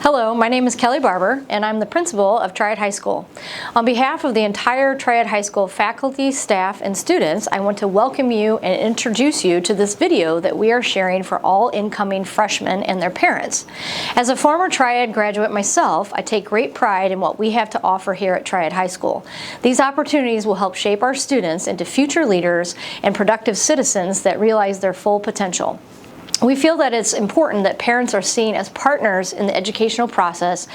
Hello, my name is Kelli Barbour, and I'm the principal of Triad High School. On behalf of the entire Triad High School faculty, staff, and students, I want to welcome you and introduce you to this video that we are sharing for all incoming freshmen and their parents. As a former Triad graduate myself, I take great pride in what we have to offer here at Triad High School. These opportunities will help shape our students into future leaders and productive citizens that realize their full potential. We feel that it's important that parents are seen as partners in the educational process,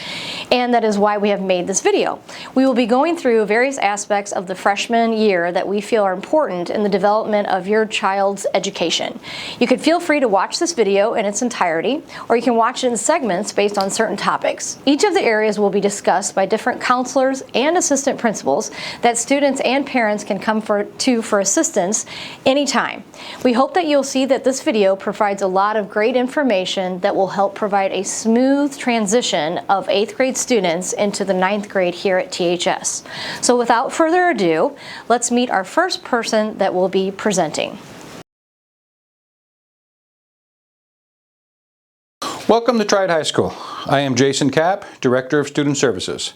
and that is why we have made this video. We will be going through various aspects of the freshman year that we feel are important in the development of your child's education. You can feel free to watch this video in its entirety, or you can watch it in segments based on certain topics. Each of the areas will be discussed by different counselors and assistant principals that students and parents can come to for assistance anytime. We hope that you'll see that this video provides a lot of great information that will help provide a smooth transition of 8th grade students into the 9th grade here at THS. So without further ado, let's meet our first person that will be presenting. Welcome to Triad High School. I am Jason Kapp, Director of Student Services.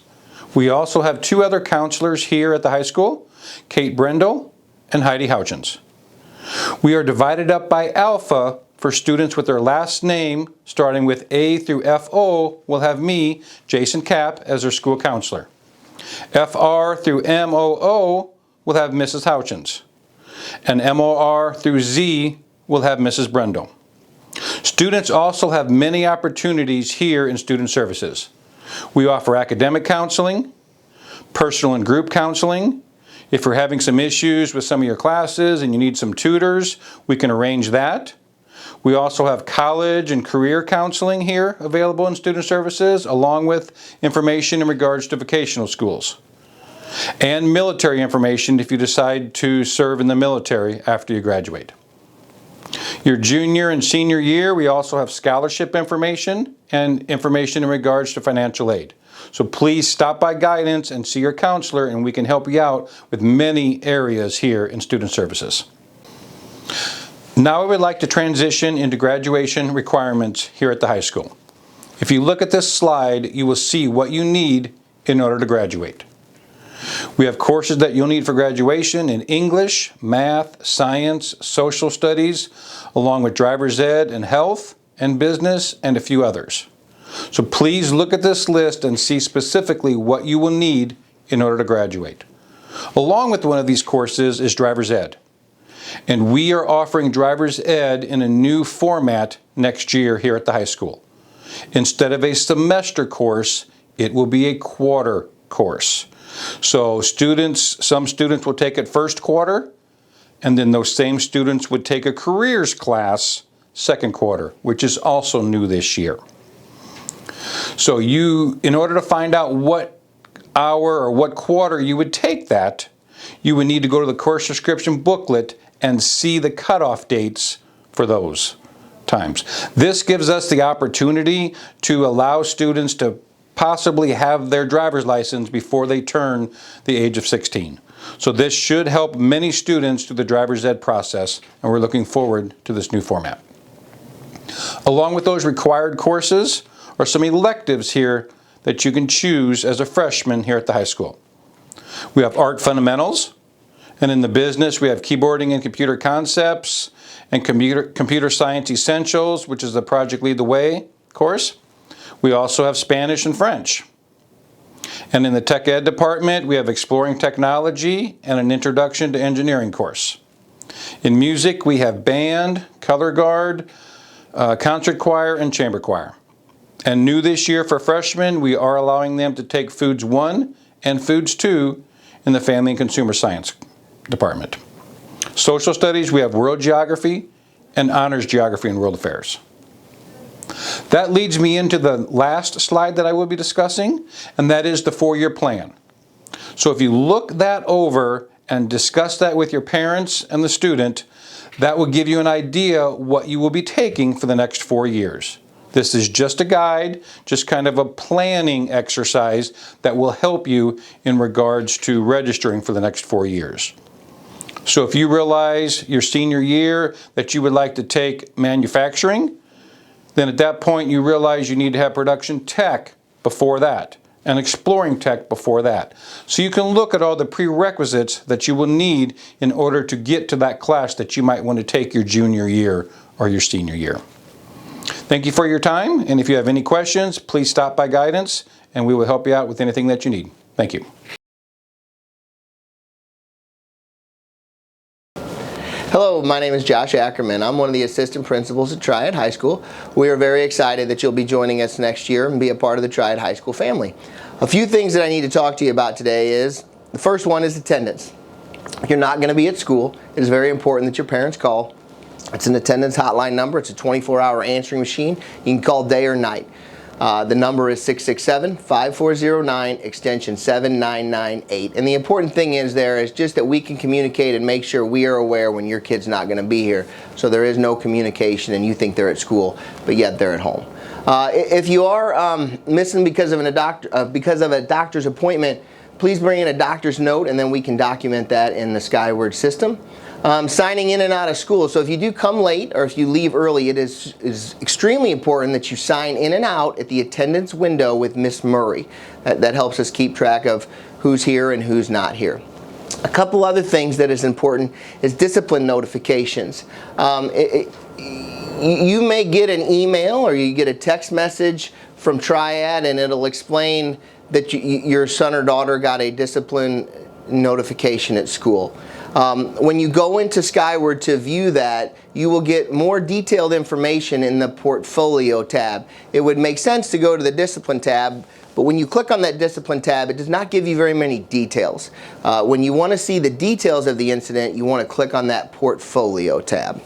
We also have two other counselors here at the high school, Brendel and Heidi Houchins. We are divided up by alpha for students with their last name starting with A through FO. Will have me, Jason Kapp, as their school counselor. FR through MOO will have Mrs. Houchins. And MOR through Z will have Mrs. Brendel. Students also have many opportunities here in student services. We offer academic counseling, personal and group counseling. If you're having some issues with some of your classes and you need some tutors, we can arrange that. We also have college and career counseling here available in student services, along with information in regards to vocational schools. And military information if you decide to serve in the military after you graduate. Your junior and senior year, we also have scholarship information and information in regards to financial aid. So please stop by guidance and see your counselor, and we can help you out with many areas here in student services. Now I would like to transition into graduation requirements here at the high school. If you look at this slide, you will see what you need in order to graduate. We have courses that you'll need for graduation in English, math, science, social studies, along with driver's ed and health and business and a few others. So please look at this list and see specifically what you will need in order to graduate. Along with one of these courses is driver's ed. And we are offering driver's ed in a new format next year here at the high school. Instead of a semester course, it will be a quarter course. So some students will take it first quarter, and then those same students would take a careers class second quarter, which is also new this year. So in order to find out what hour or what quarter you would take that, you would need to go to the course description booklet and see the cutoff dates for those times. This gives us the opportunity to allow students to possibly have their driver's license before they turn the age of 16. So this should help many students through the driver's ed process, and we're looking forward to this new format. Along with those required courses are some electives here that you can choose as a freshman here at the high school. We have art fundamentals, and in the business we have keyboarding and computer concepts and computer science essentials, which is the Project Lead the Way course. We also have Spanish and French. And in the tech ed department, we have exploring technology and an introduction to engineering course. In music, we have band, color guard, concert choir, and chamber choir. And new this year for freshmen, we are allowing them to take Foods 1 and Foods 2 in the Family and Consumer Science department. Social studies, we have world geography and honors geography and world affairs. That leads me into the last slide that I will be discussing, and that is the 4-year plan. So if you look that over and discuss that with your parents and the student, that will give you an idea what you will be taking for the next 4 years. This is just a guide, just kind of a planning exercise that will help you in regards to registering for the next 4 years. So if you realize your senior year that you would like to take manufacturing, Then at that point you realize you need to have production tech before that and exploring tech before that. So you can look at all the prerequisites that you will need in order to get to that class that you might want to take your junior year or your senior year. Thank you for your time, and if you have any questions, please stop by guidance and we will help you out with anything that you need. Thank you. Hello, my name is Josh Ackerman. I'm one of the assistant principals at Triad High School. We are very excited that you'll be joining us next year and be a part of the Triad High School family. A few things that I need to talk to you about today is, the first one is attendance. If you're not going to be at school, it is very important that your parents call. It's an attendance hotline number. It's a 24-hour answering machine. You can call day or night. The number is 667-5409, extension 7998. And the important thing is just that we can communicate and make sure we are aware when your kid's not going to be here. So there is no communication and you think they're at school, but yet they're at home. If you are missing because of a doctor's appointment, please bring in a doctor's note and then we can document that in the Skyward system. Signing in and out of school. So if you do come late or if you leave early, it is extremely important that you sign in and out at the attendance window with Miss Murray. That helps us keep track of who's here and who's not here. A couple other things that is important is discipline notifications. You may get an email or you get a text message from Triad and it'll explain that your son or daughter got a discipline notification at school. When you go into Skyward to view that, you will get more detailed information in the Portfolio tab. It would make sense to go to the Discipline tab, but when you click on that Discipline tab, it does not give you very many details. When you want to see the details of the incident, you want to click on that Portfolio tab.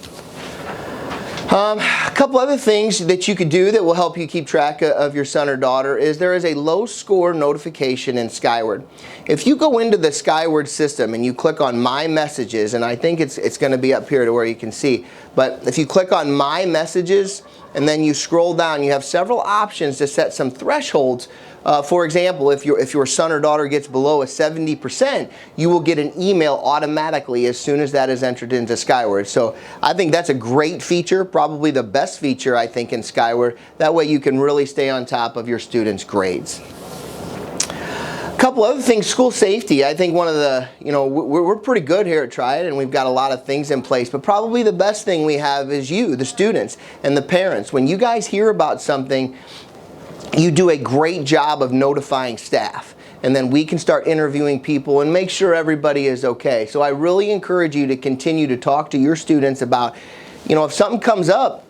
A couple other things that you could do that will help you keep track of your son or daughter is there is a low score notification in Skyward. If you go into the Skyward system and you click on My Messages, and I think it's going to be up here to where you can see, but if you click on My Messages and then you scroll down, you have several options to set some thresholds. For example, if your son or daughter gets below a 70%, you will get an email automatically as soon as that is entered into Skyward. So I think that's a great feature, probably the best feature I think in Skyward. That way you can really stay on top of your students' grades. A couple other things, school safety. I think one of the, we're pretty good here at Triad and we've got a lot of things in place, but probably the best thing we have is you, the students and the parents. When you guys hear about something, you do a great job of notifying staff, and then we can start interviewing people and make sure everybody is okay. So I really encourage you to continue to talk to your students about, if something comes up,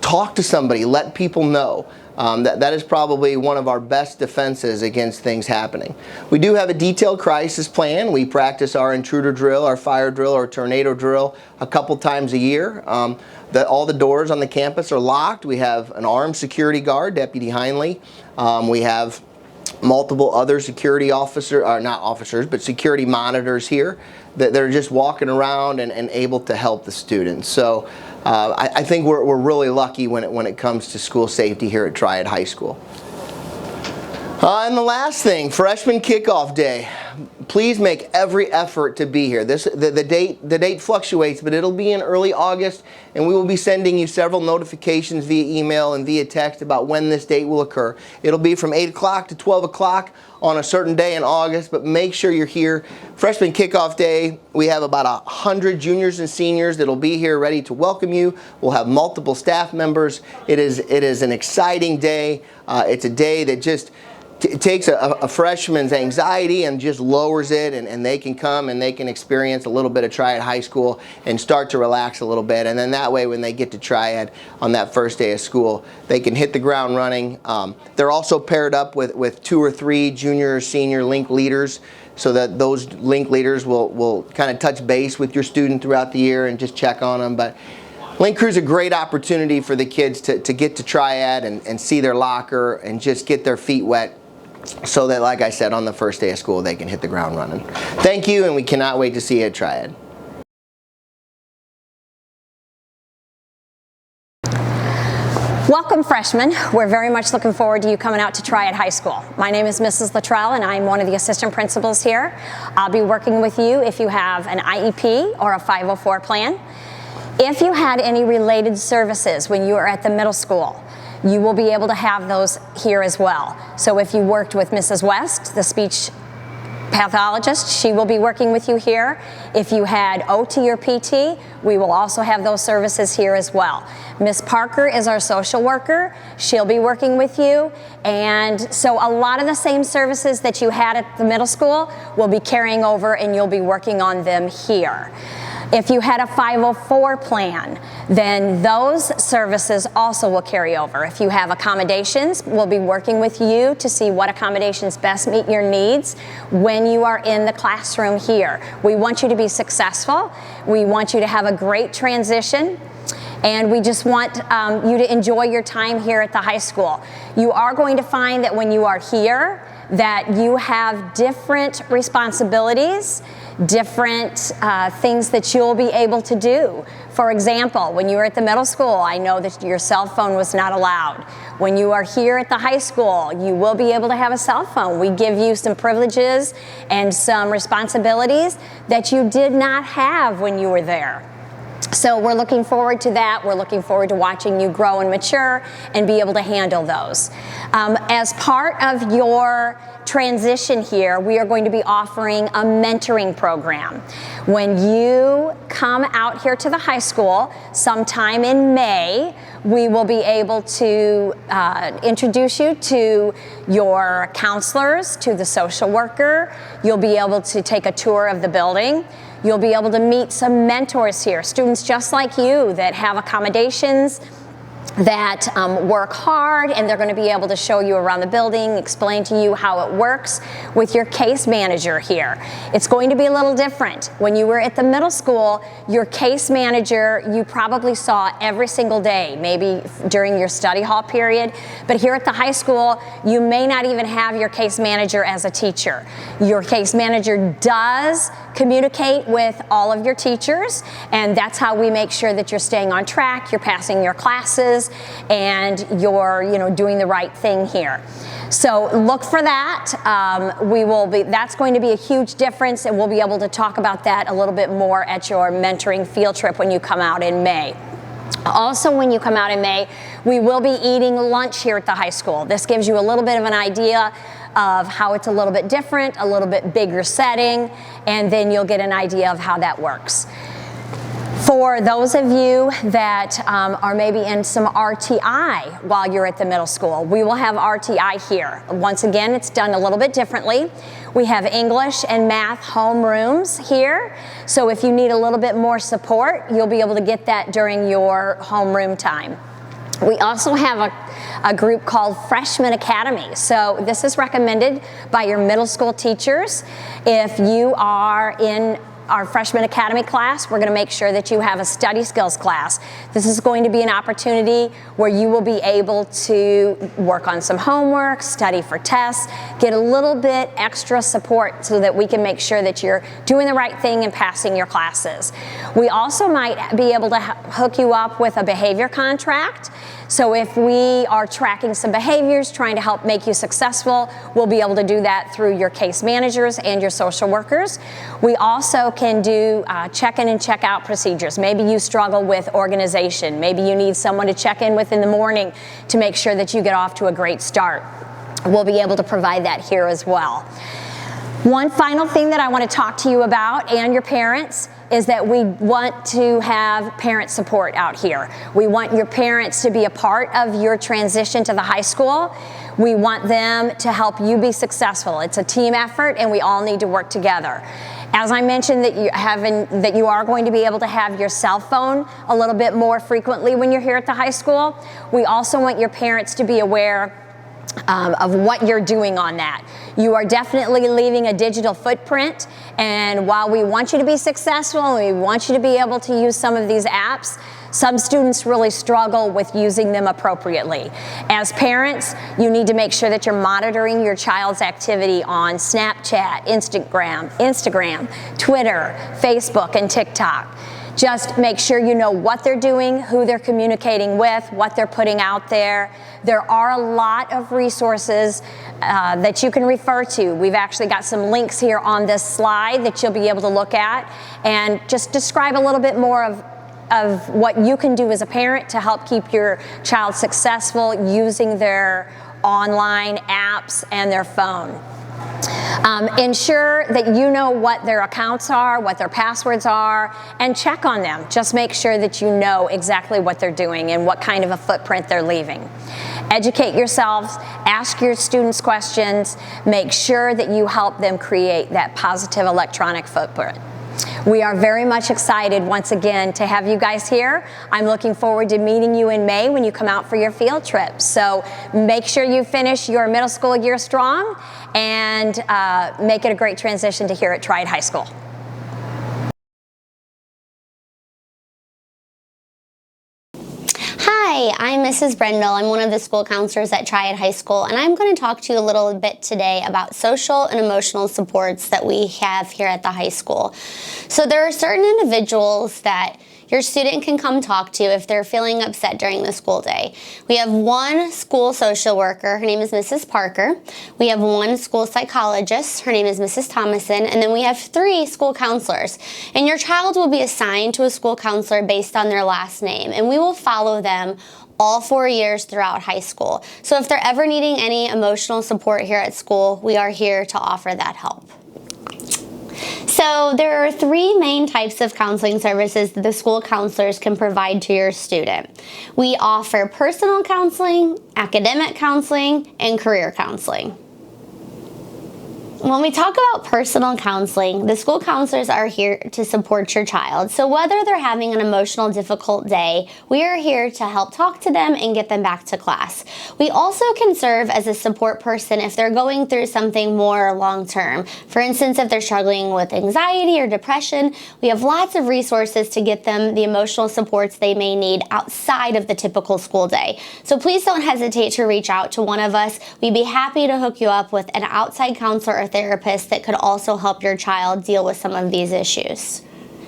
talk to somebody, let people know. That is probably one of our best defenses against things happening. We do have a detailed crisis plan. We practice our intruder drill, our fire drill, our tornado drill a couple times a year. All the doors on the campus are locked. We have an armed security guard, Deputy Heinley. We have multiple other security officers, or not officers, but security monitors here that are just walking around and able to help the students. So I think we're really lucky when it comes to school safety here at Triad High School. And the last thing, freshman kickoff day. Please make every effort to be here. The date fluctuates, but it'll be in early August, and we will be sending you several notifications via email and via text about when this date will occur. It'll be from 8 o'clock to 12 o'clock on a certain day in August, but make sure you're here. Freshman kickoff day, we have about 100 juniors and seniors that'll be here ready to welcome you. We'll have multiple staff members. It is an exciting day. It's a day that just takes a freshman's anxiety and just lowers it, and they can come and they can experience a little bit of Triad High School and start to relax a little bit. And then that way when they get to Triad on that first day of school, they can hit the ground running. They're also paired up with 2 or 3 junior or senior link leaders, so that those link leaders will kind of touch base with your student throughout the year and just check on them. But Link Crew's a great opportunity for the kids to get to Triad and see their locker and just get their feet wet, so that, like I said, on the first day of school they can hit the ground running. Thank you, and we cannot wait to see you at Triad. Welcome, freshmen. We're very much looking forward to you coming out to Triad High School. My name is Mrs. Luttrell, and I'm one of the assistant principals here. I'll be working with you if you have an IEP or a 504 plan. If you had any related services when you were at the middle school, you will be able to have those here as well. So if you worked with Mrs. West, the speech pathologist, she will be working with you here. If you had OT or PT, we will also have those services here as well. Miss Parker is our social worker. She'll be working with you. And so a lot of the same services that you had at the middle school will be carrying over, and you'll be working on them here. If you had a 504 plan, then those services also will carry over. If you have accommodations, we'll be working with you to see what accommodations best meet your needs when you are in the classroom here. We want you to be successful. We want you to have a great transition. And we just want you to enjoy your time here at the high school. You are going to find that when you are here, that you have different responsibilities, different things that you'll be able to do. For example, when you were at the middle school, I know that your cell phone was not allowed. When you are here at the high school, you will be able to have a cell phone. We give you some privileges and some responsibilities that you did not have when you were there. So we're looking forward to that. We're looking forward to watching you grow and mature and be able to handle those. As part of your transition here, we are going to be offering a mentoring program. When you come out here to the high school, sometime in May, we will be able to introduce you to your counselors, to the social worker. You'll be able to take a tour of the building. You'll be able to meet some mentors here, students just like you that have accommodations, that work hard, and they're going to be able to show you around the building, explain to you how it works with your case manager here. It's going to be a little different. When you were at the middle school, your case manager you probably saw every single day, maybe during your study hall period, but here at the high school, you may not even have your case manager as a teacher. Your case manager does communicate with all of your teachers, and that's how we make sure that you're staying on track, you're passing your classes, and you're doing the right thing here. So look for that. That's going to be a huge difference, and we'll be able to talk about that a little bit more at your mentoring field trip when you come out in May. Also, when you come out in May, we will be eating lunch here at the high school. This gives you a little bit of an idea of how it's a little bit different, a little bit bigger setting, and then you'll get an idea of how that works. For those of you that are maybe in some RTI while you're at the middle school, we will have RTI here. Once again, it's done a little bit differently. We have English and math homerooms here. So if you need a little bit more support, you'll be able to get that during your homeroom time. We also have a group called Freshman Academy. So this is recommended by your middle school teachers. If you are in our Freshman Academy class, we're going to make sure that you have a study skills class. This is going to be an opportunity where you will be able to work on some homework, study for tests, get a little bit extra support so that we can make sure that you're doing the right thing and passing your classes. We also might be able to hook you up with a behavior contract. So if we are tracking some behaviors, trying to help make you successful, we'll be able to do that through your case managers and your social workers. We also can do check-in and check-out procedures. Maybe you struggle with organization. Maybe you need someone to check in with in the morning to make sure that you get off to a great start. We'll be able to provide that here as well. One final thing that I want to talk to you about, and your parents, is that we want to have parent support out here. We want your parents to be a part of your transition to the high school. We want them to help you be successful. It's a team effort, and we all need to work together. As I mentioned, that you are going to be able to have your cell phone a little bit more frequently when you're here at the high school. We also want your parents to be aware of what you're doing on that. You are definitely leaving a digital footprint, and while we want you to be successful and we want you to be able to use some of these apps, some students really struggle with using them appropriately. As parents, you need to make sure that you're monitoring your child's activity on Snapchat, Instagram, Twitter, Facebook, and TikTok. Just make sure you know what they're doing, who they're communicating with, what they're putting out there. There are a lot of resources that you can refer to. We've actually got some links here on this slide that you'll be able to look at and just describe a little bit more of of what you can do as a parent to help keep your child successful using their online apps and their phone. Ensure that you know what their accounts are, what their passwords are, and check on them. Just make sure that you know exactly what they're doing and what kind of a footprint they're leaving. Educate yourselves, ask your students questions, make sure that you help them create that positive electronic footprint. We are very much excited once again to have you guys here. I'm looking forward to meeting you in May when you come out for your field trip. So make sure you finish your middle school year strong and make it a great transition to here at Triad High School. Hi, I'm Mrs. Brendel. I'm one of the school counselors at Triad High School, and I'm going to talk to you a little bit today about social and emotional supports that we have here at the high school. So there are certain individuals that your student can come talk to if they're feeling upset during the school day. We have one school social worker, her name is Mrs. Parker. We have one school psychologist, her name is Mrs. Thomason, and then we have 3 school counselors. And your child will be assigned to a school counselor based on their last name, and we will follow them all 4 years throughout high school. So if they're ever needing any emotional support here at school, we are here to offer that help. So there are 3 main types of counseling services that the school counselors can provide to your student. We offer personal counseling, academic counseling, and career counseling. When we talk about personal counseling, the school counselors are here to support your child. So whether they're having an emotional, difficult day, we are here to help talk to them and get them back to class. We also can serve as a support person if they're going through something more long-term. For instance, if they're struggling with anxiety or depression, we have lots of resources to get them the emotional supports they may need outside of the typical school day. So please don't hesitate to reach out to one of us. We'd be happy to hook you up with an outside counselor or therapist that could also help your child deal with some of these issues.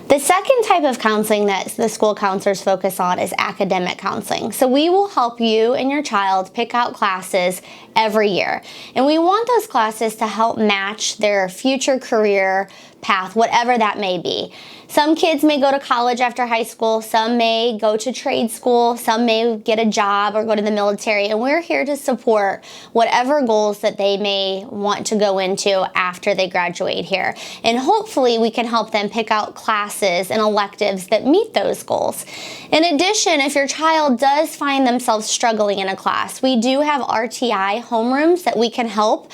The second type of counseling that the school counselors focus on is academic counseling. So we will help you and your child pick out classes every year. And we want those classes to help match their future career path, whatever that may be. Some kids may go to college after high school, some may go to trade school, some may get a job or go to the military, and we're here to support whatever goals that they may want to go into after they graduate here. And hopefully we can help them pick out classes and electives that meet those goals. In addition, if your child does find themselves struggling in a class, we do have RTI homerooms that we can help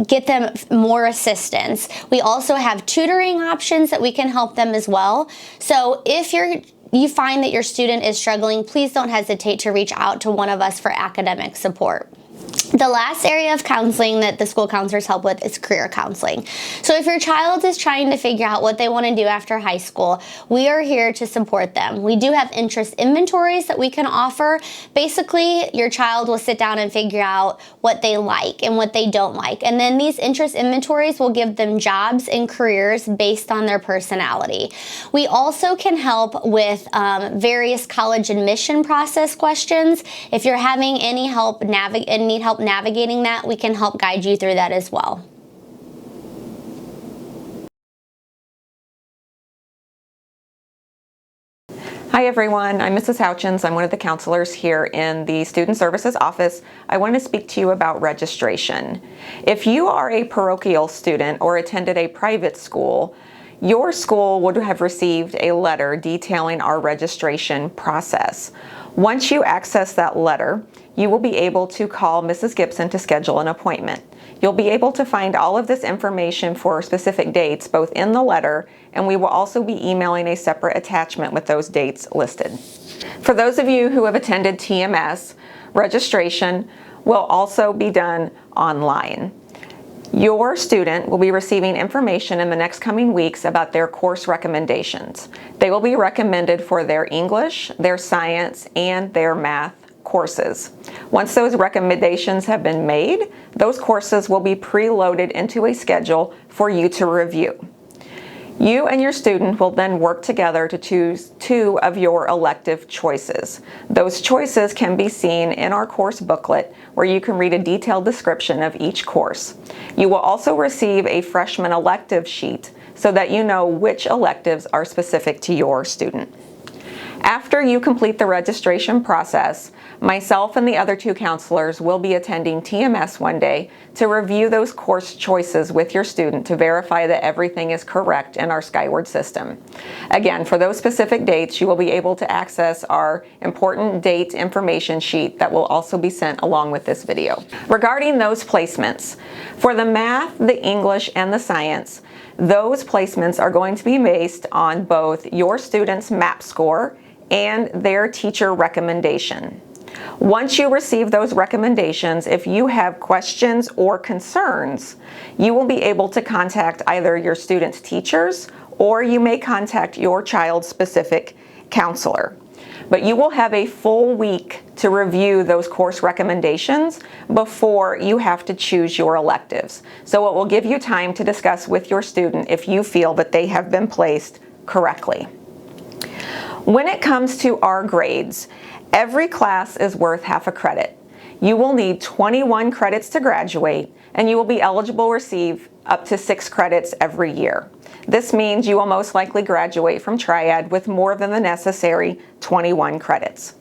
get them more assistance. We also have tutoring options that we can help them as well. So if you find that your student is struggling, please don't hesitate to reach out to one of us for academic support. The last area of counseling that the school counselors help with is career counseling. So if your child is trying to figure out what they want to do after high school, we are here to support them. We do have interest inventories that we can offer. Basically, your child will sit down and figure out what they like and what they don't like. And then these interest inventories will give them jobs and careers based on their personality. We also can help with various college admission process questions. If you're having any help need help navigating that, we can help guide you through that as well. Hi everyone, I'm Mrs. Houchins. I'm one of the counselors here in the Student Services office. I want to speak to you about registration. If you are a parochial student or attended a private school, your school would have received a letter detailing our registration process. Once you access that letter, you will be able to call Mrs. Gibson to schedule an appointment. You'll be able to find all of this information for specific dates both in the letter, and we will also be emailing a separate attachment with those dates listed. For those of you who have attended TMS, registration will also be done online. Your student will be receiving information in the next coming weeks about their course recommendations. They will be recommended for their English, their science, and their math courses. Once those recommendations have been made, those courses will be preloaded into a schedule for you to review. You and your student will then work together to choose 2 of your elective choices. Those choices can be seen in our course booklet, where you can read a detailed description of each course. You will also receive a freshman elective sheet so that you know which electives are specific to your student. After you complete the registration process, myself and the other 2 counselors will be attending TMS one day to review those course choices with your student to verify that everything is correct in our Skyward system. Again, for those specific dates, you will be able to access our important date information sheet that will also be sent along with this video. Regarding those placements, for the math, the English, and the science, those placements are going to be based on both your student's MAP score and their teacher recommendation. Once you receive those recommendations, if you have questions or concerns, you will be able to contact either your student's teachers or you may contact your child's specific counselor. But you will have a full week to review those course recommendations before you have to choose your electives. So it will give you time to discuss with your student if you feel that they have been placed correctly. When it comes to our grades, every class is worth half a credit. You will need 21 credits to graduate, and you will be eligible to receive up to 6 credits every year. This means you will most likely graduate from Triad with more than the necessary 21 credits.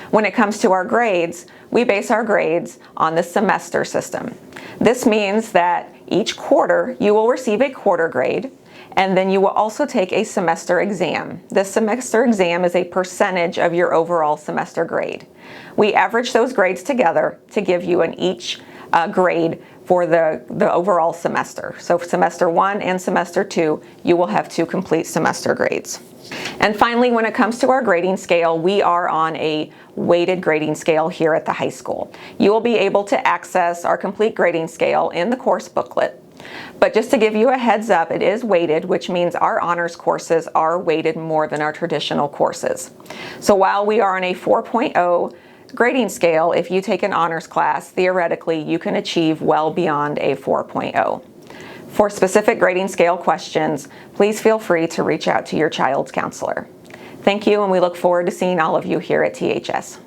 When it comes to our grades, we base our grades on the semester system. This means that each quarter you will receive a quarter grade, and then you will also take a semester exam. This semester exam is a percentage of your overall semester grade. We average those grades together to give you an each grade for the overall semester. So for semester 1 and semester 2, you will have 2 complete semester grades. And finally, when it comes to our grading scale, we are on a weighted grading scale here at the high school. You will be able to access our complete grading scale in the course booklet. But just to give you a heads up, it is weighted, which means our honors courses are weighted more than our traditional courses. So while we are on a 4.0 grading scale, if you take an honors class, theoretically you can achieve well beyond a 4.0. For specific grading scale questions, please feel free to reach out to your child's counselor. Thank you, and we look forward to seeing all of you here at THS.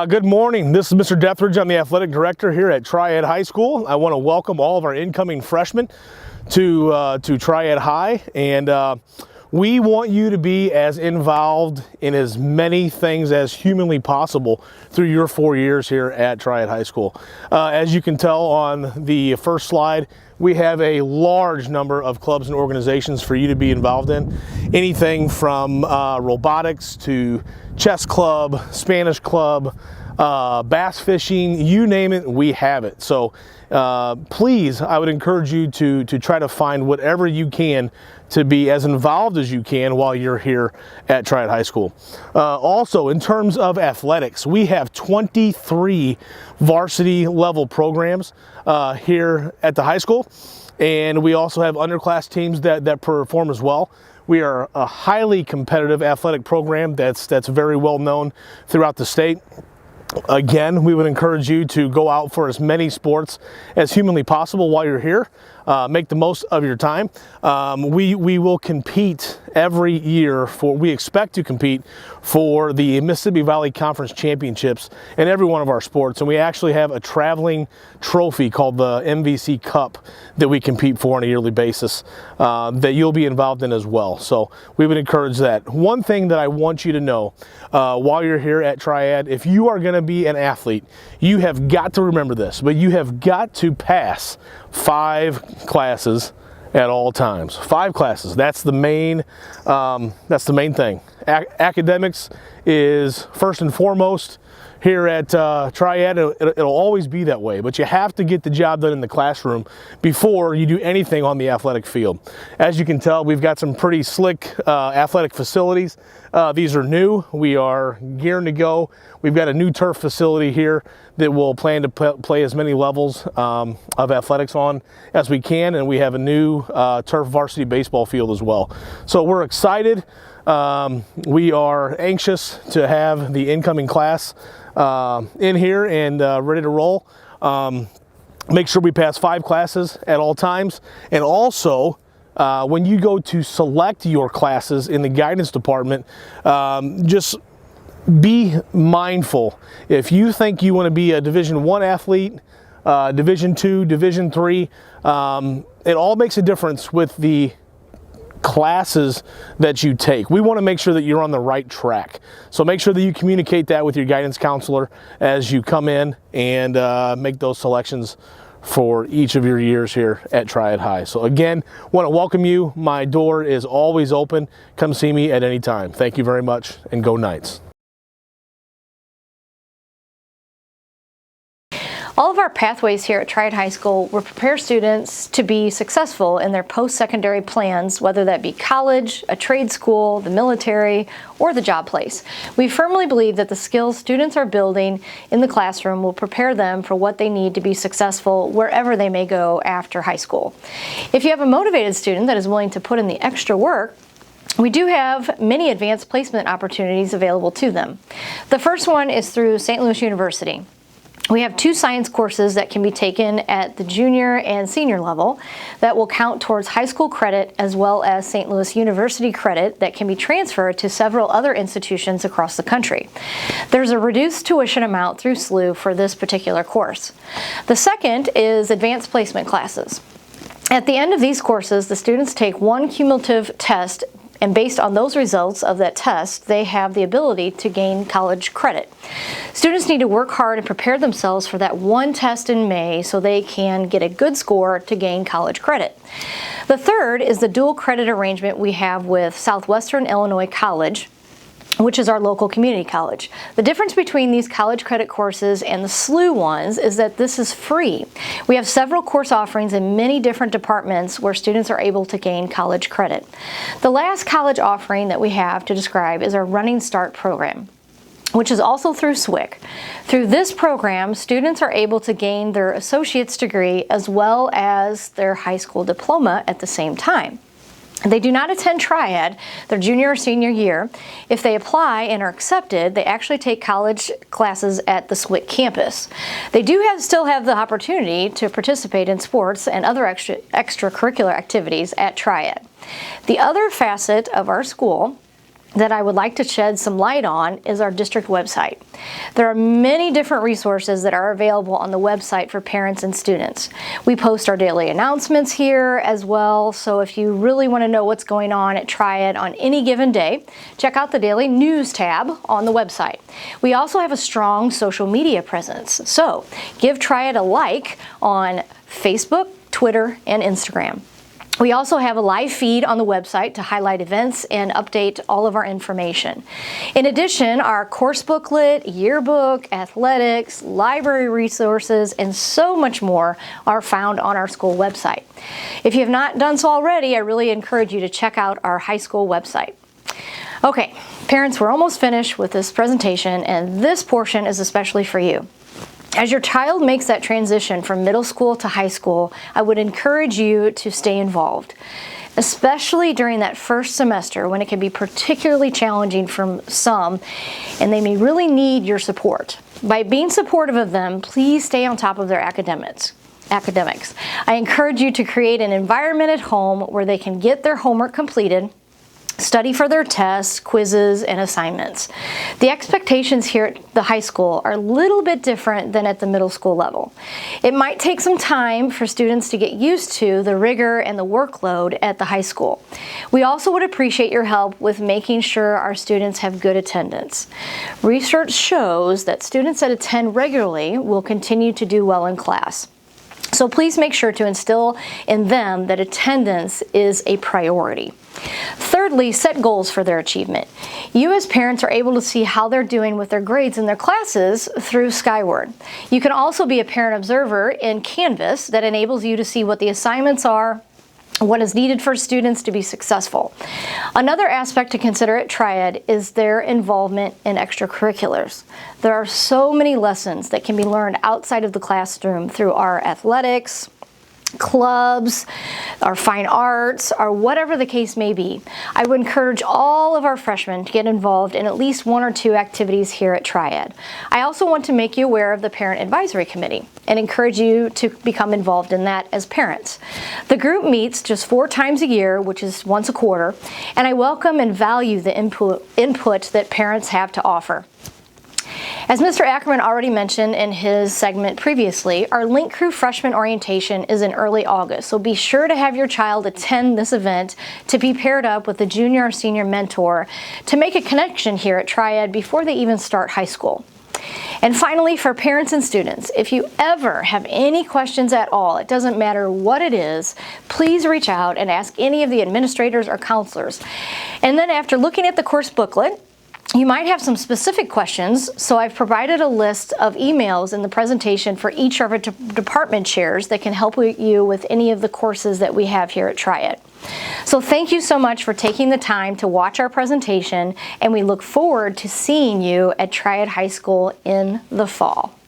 Good morning. This is Mr. Deatherage. I'm the athletic director here at Triad High School. I want to welcome all of our incoming freshmen to Triad High, and we want you to be as involved in as many things as humanly possible through your 4 years here at Triad High School. As you can tell on the first slide, we have a large number of clubs and organizations for you to be involved in. Anything from robotics to chess club, Spanish club, bass fishing, you name it, we have it. So please, I would encourage you to try to find whatever you can to be as involved as you can while you're here at Triad High School. Also, in terms of athletics, we have 23 varsity level programs here at the high school, and we also have underclass teams that perform as well. We are a highly competitive athletic program that's very well known throughout the state. Again, we would encourage you to go out for as many sports as humanly possible while you're here. Make the most of your time. We will compete every year we expect to compete for the Mississippi Valley Conference Championships in every one of our sports. And we actually have a traveling trophy called the MVC Cup that we compete for on a yearly basis that you'll be involved in as well. So we would encourage that. One thing that I want you to know while you're here at Triad, if you are going to be an athlete, you have got to remember this, but you have got to pass 5 classes at all times. 5 classes. That's the main thing. Academics is first and foremost here at Triad. It'll always be that way, but you have to get the job done in the classroom before you do anything on the athletic field. As you can tell, we've got some pretty slick athletic facilities. These are new. We are gearing to go. We've got a new turf facility here that we'll plan to play as many levels of athletics on as we can, and we have a new turf varsity baseball field as well. So we're excited. We are anxious to have the incoming class in here and ready to roll. Make sure we pass 5 classes at all times, and also when you go to select your classes in the guidance department, just be mindful. If you think you want to be a Division I athlete, Division II, Division III, it all makes a difference with the classes that you take. We want to make sure that you're on the right track. So make sure that you communicate that with your guidance counselor as you come in and make those selections for each of your years here at Triad High. So again, want to welcome you. My door is always open. Come see me at any time. Thank you very much, and go Knights. All of our pathways here at Triad High School will prepare students to be successful in their post-secondary plans, whether that be college, a trade school, the military, or the job place. We firmly believe that the skills students are building in the classroom will prepare them for what they need to be successful wherever they may go after high school. If you have a motivated student that is willing to put in the extra work, we do have many advanced placement opportunities available to them. The first one is through St. Louis University. We have 2 science courses that can be taken at the junior and senior level that will count towards high school credit, as well as St. Louis University credit that can be transferred to several other institutions across the country. There's a reduced tuition amount through SLU for this particular course. The second is advanced placement classes. At the end of these courses, the students take one cumulative test, and based on those results of that test, they have the ability to gain college credit. Students need to work hard and prepare themselves for that one test in May so they can get a good score to gain college credit. The third is the dual credit arrangement we have with Southwestern Illinois College, which is our local community college. The difference between these college credit courses and the SLU ones is that this is free. We have several course offerings in many different departments where students are able to gain college credit. The last college offering that we have to describe is our Running Start program, which is also through SWIC. Through this program, students are able to gain their associate's degree as well as their high school diploma at the same time. They do not attend Triad their junior or senior year. If they apply and are accepted, they actually take college classes at the SWIC campus. They do still have the opportunity to participate in sports and other extracurricular activities at Triad. The other facet of our school that I would like to shed some light on is our district website. There are many different resources that are available on the website for parents and students. We post our daily announcements here as well, so if you really want to know what's going on at Triad on any given day, check out the daily news tab on the website. We also have a strong social media presence, so give Triad a like on Facebook, Twitter, and Instagram. We also have a live feed on the website to highlight events and update all of our information. In addition, our course booklet, yearbook, athletics, library resources, and so much more are found on our school website. If you have not done so already, I really encourage you to check out our high school website. Okay, parents, we're almost finished with this presentation, and this portion is especially for you. As your child makes that transition from middle school to high school, I would encourage you to stay involved, especially during that first semester when it can be particularly challenging for some and they may really need your support. By being supportive of them, please stay on top of their academics. I encourage you to create an environment at home where they can get their homework completed, study for their tests, quizzes, and assignments. The expectations here at the high school are a little bit different than at the middle school level. It might take some time for students to get used to the rigor and the workload at the high school. We also would appreciate your help with making sure our students have good attendance. Research shows that students that attend regularly will continue to do well in class. So please make sure to instill in them that attendance is a priority. Thirdly, set goals for their achievement. You as parents are able to see how they're doing with their grades in their classes through Skyward. You can also be a parent observer in Canvas that enables you to see what the assignments are, what is needed for students to be successful. Another aspect to consider at Triad is their involvement in extracurriculars. There are so many lessons that can be learned outside of the classroom through our athletics, clubs, our fine arts, or whatever the case may be. I would encourage all of our freshmen to get involved in at least 1 or 2 activities here at Triad. I also want to make you aware of the Parent Advisory Committee and encourage you to become involved in that as parents. The group meets just 4 times a year, which is once a quarter, and I welcome and value the input that parents have to offer. As Mr. Ackerman already mentioned in his segment previously, our Link Crew Freshman Orientation is in early August, so be sure to have your child attend this event to be paired up with a junior or senior mentor to make a connection here at Triad before they even start high school. And finally, for parents and students, if you ever have any questions at all, it doesn't matter what it is, please reach out and ask any of the administrators or counselors. And then after looking at the course booklet, you might have some specific questions, so I've provided a list of emails in the presentation for each of our department chairs that can help you with any of the courses that we have here at Triad. So thank you so much for taking the time to watch our presentation, and we look forward to seeing you at Triad High School in the fall.